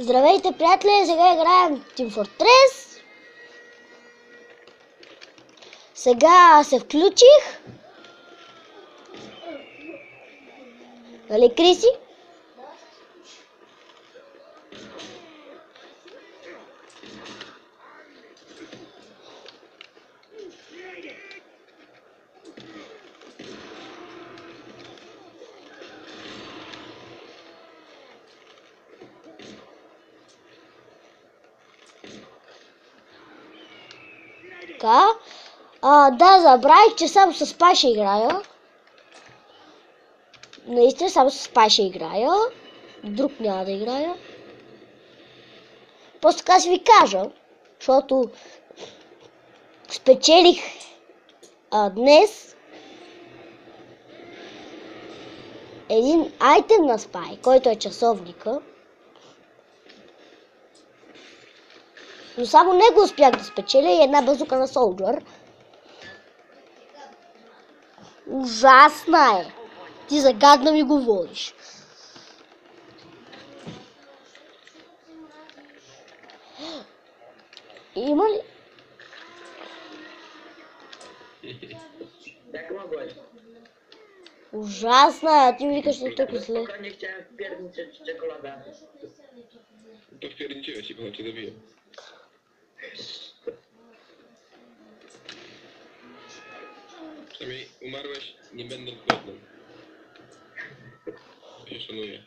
Здравейте, приятели! Сега играем Team Fortress. Сега се включих. Нали, Криси? Така. Да, забравих, че само с Спай ще играя. Наистина само с Спай ще играя. Друг няма да играя. Просто така си ви кажа, защото спечелих днес един айтем на Спай, който е часовника. Но само него успях да спечеля и една базука на Солджър. Ужасна е. Ти загадна ми говориш. Има ли? Ужасна е, а ти ми викаш не толкова зле. Nie chciałem wpierniczyć czekolada. To wpierniczyłeś i potem cię zabiję. Przynajmniej umarłeś nie będąc głodnym. To się szanuje.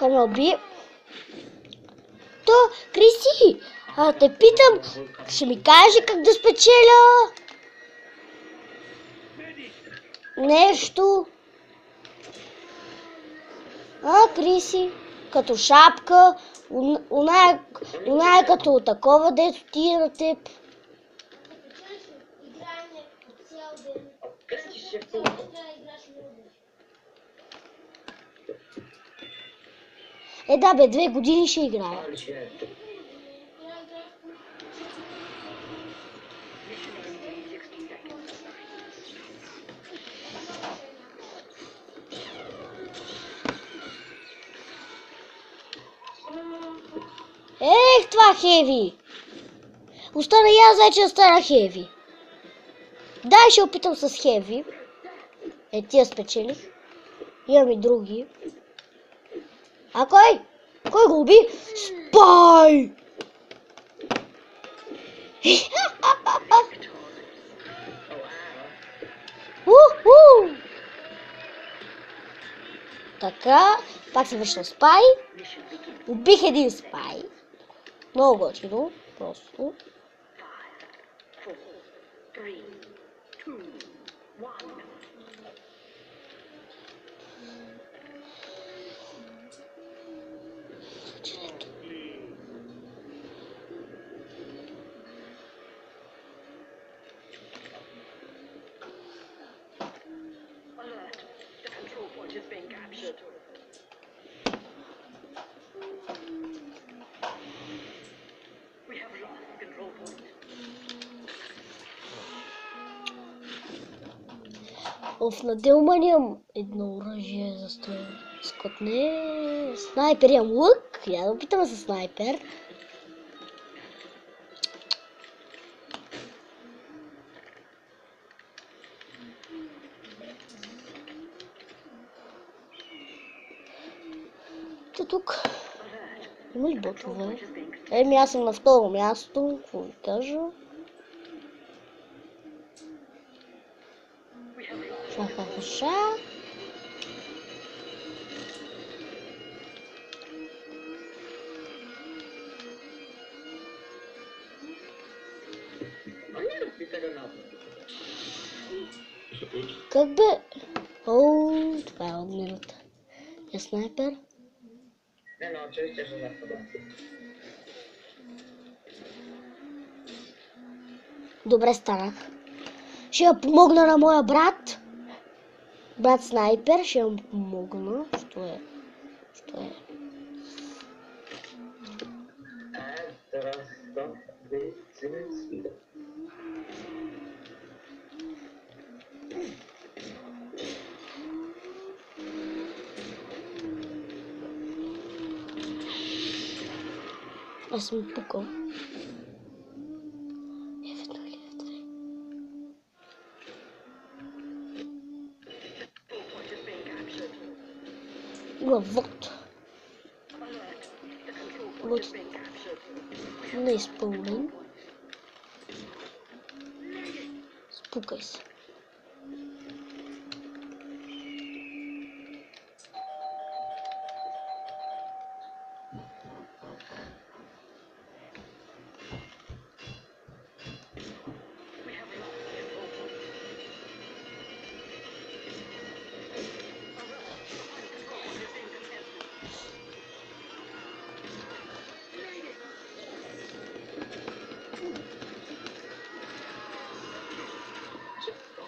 Кой ме уби? То, Криси, те питам, ще ми кажеш как да спечеля нещо? Криси, като шапка, она е като такова, дето ти е на теб. Kręcisz się w pół. Да бе, 2 години ще играя. Ale się. Това хеви! Остана и аз вече да стана хеви. Дай ще опитам с хеви. Тия спечелих. Имам и други. А кой? Кой го уби? Спай! Така, пак се връщам Спай. Убих един Спай. Много готино, просто. На Делма нямам едно оръжие за скотне. Снайпер имам лък. Я да опитам за снайпер. Тук. Има ли ботове? Аз съм на второ място. Какво ви кажа? Ша. No nie rób mi tego na to. Как бе? Това е отмината. Е снайпер? Nie no, oczywiście, że za to. Добре станах. Ще я помогна на моя брат. Брат снайпер, ще му помогна. Що е? Teraz to wycycy. Аз съм пукал. F1 или F3? Има вод. Вот. Не изпълнен. Спукай се.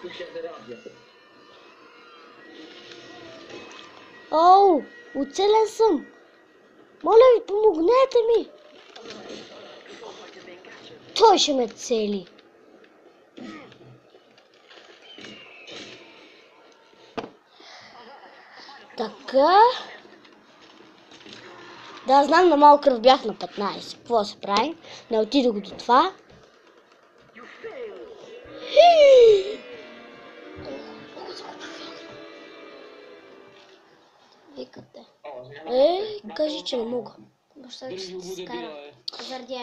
Tu się wyrabia. Оу, оцелен съм. Моля ви, помогнете ми. Той ще ме цели. Така. Да, знам, на малко кръв бях на 15. Какво се прави? Не отидох до това. Викате. O, zmiana. Кажи, че не мога. Баща ти ще се скара. Заради